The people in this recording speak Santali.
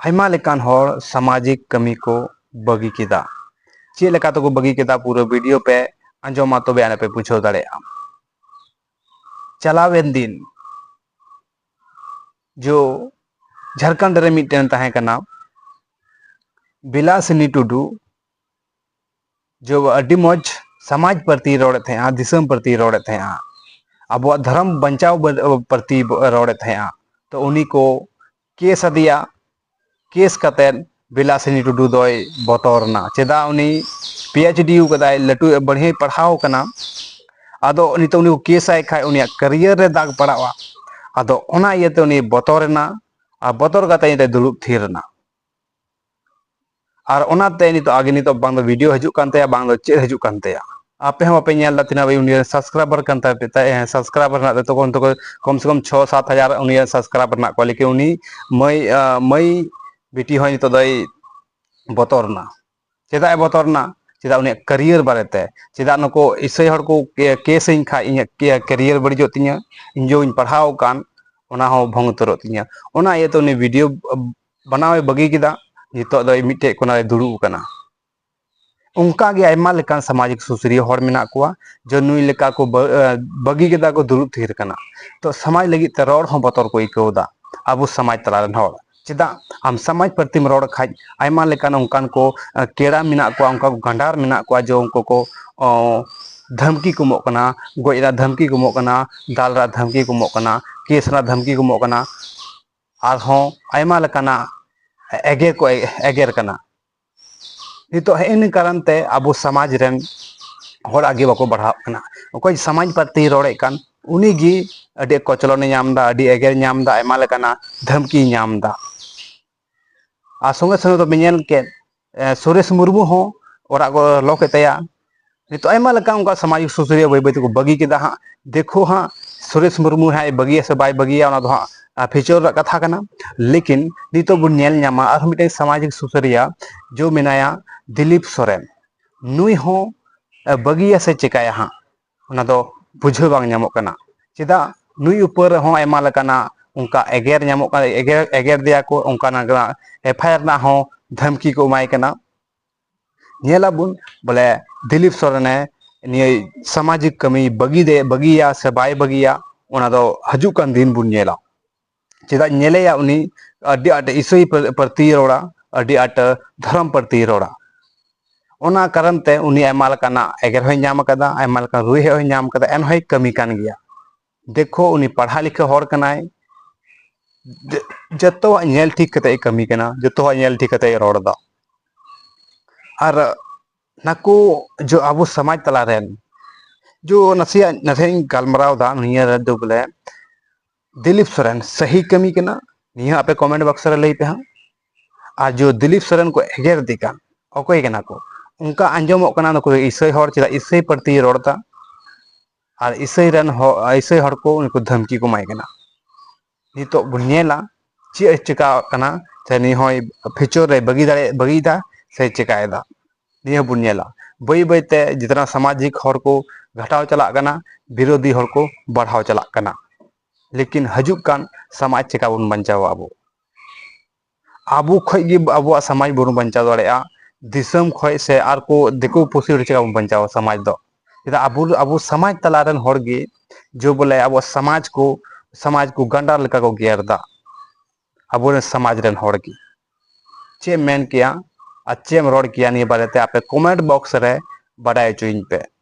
आयमा लेकान हॉर सामाजिक कमी को बगी केदा चे लेका तो को बगी केदा पूरा वीडियो पे अंजोमा तो बयान पे पूछो दाड़े चलावेन दिन जो झारखंड रे मिटन तहे कना बिलासिनी टुडू जो अड्डी मौज समाज प्रति रोड़े थे दिसम प्रति रोड़े थे अब धर्म बचाव प्रति रोड़े थे तो उन्हीं को केस दिया केस कतेन बिलासिनी टुडू दोय बतरना चेदा उनी PhD कदाय लटू बढ़िया पढ़ाव कना आदो नितो उनी केस आय खाय उनी करियर रे दाग पड़ावा आदो ओना इयते उनी बतरना आ बतर कते इते दुलुप थीरना और ओनाते नितो आगे नितो बांग वीडियो हजुक कानते बांग चे हजुक कानते आपे हम आपे नेल लतिना भाई उनी सब्सक्राइबर कानता पे सब्सक्राइबर ना तो कम से कम 6-7 हजार उनी सब्सक्राइबर ना को लेकिन उनी मई बेटी हो नितो दई बतरना चेदा बतरना चेदा उनी करियर बारेते चेदा नको इसै हर को केस इन खा इन करियर बड़ी तिया इन जो इन पढ़ाव कान ओना हो भंग तरो तिया ओना ये तो उनी वीडियो बनावे बगी किदा नितो दई मिटे कोना दुड़ू कना उनका गे आयमा लेकान सामाजिक सुसरिय हर मेना कुआ जो नुई लेका को बगी केदा को दुड़ू थीर कना तो समाज लगी ते रोड हो बतर को इकोदा अब समाज तलारन हर चेदा हम समाज प्रति रोड खाज आयमा लेकान उनकान को केड़ा मेना कुआ उनका गंडार मेना कुआ जो उनको को धमकी को मो कना गोइरा धमकी को मो कना दालरा धमकी को मो कना केसरा धमकी को मो कना आर हो आयमा लेकाना एगेर को एगेर कना नितो इन कारण ते अब समाज रेन हर आगे बाको बढ़ाव कना ओको समाज प्रति रोड़े कान उनी गी अडे कोचलने नामदा अडे एगेर नामदा आयमा लेकाना धमकी नामदा आ संगे संगे तो बेनेल के सुरेश मुर्मू हो ओरा को लोके तया नितो आयमा लेका उनका सामाजिक सुसरिया बई बई को बगी केदा हा देखो हा सुरेश मुर्मू है बगी से बाय बगिया ओना दो हा फ्यूचर कथा कना लेकिन नितो बुन नेल न्यामा और मिटे सामाजिक सुसरिया जो मेनाया दिलीप सोरेन नुई हो बगिया से चिकाया हा ओना दो बुझे बांग न्यामो कना चेदा नुई ऊपर हो आयमा लेकाना उनका एगेर न्यामो कना एगेर दिया को उनका ना FIR ना हो धमकी को माय कना नेला बुन बोले दिलीप सोरेने निय सामाजिक कमी बगिया से बाय बगिया ओना दो हजुक कान दिन बुन नेला चेदा नेलेया उनी अड्डी आट इसई प्रति रोड़ा अड्डी आट धर्म प्रति रोड़ा ओना कारण ते उनी आयमा लेकाना एगेर होय नाम कदा आयमा लेका रुई होय नाम कदा एन होय कमी कान गया देखो उनी पढ़ा लिखा हर कनाय जतो नेल ठीक कते कमी कना जतो नेल ठीक कते रोड़दा और नाको जो अब समाज तला रेन जो नसे गलमराव दा निया रदो बोले दिलीप सोरेन सही कमी कना निया आपे कमेंट बॉक्स रे लई पे हा आ जो दिलीप सोरेन को एगेर दिका ओकोय कना को उनका अंजमो कना नको इसई हर चेदा इसई प्रति रोड़ता और इसई हर को उनको धमकी को माय कना नितो बुनेला चे चिका कना से नि होय फ्यूचर रे बगीदा से चिकायदा निया बुनेला बई बईते जितना सामाजिक हर को घटाव चला कना विरोधी हर को बढ़ाव चला कना लेकिन हजुक कान समाज चिका बुन बंचाव आबो खय गे आबो समाज बुन बंचाव दड़ेया दिसम खय से आर को देखो पुसी चिका बुन बंचाव समाज दो इदा आबो समाज तलारन हर गे जो बोले आबो समाज को गंडार लेका को गेरदा आबो समाज रेन हर गे चे मेन किया अच्छे रोड किया नहीं बारे आपे कमेंट बॉक्स रे बड़ाई चुइन पे।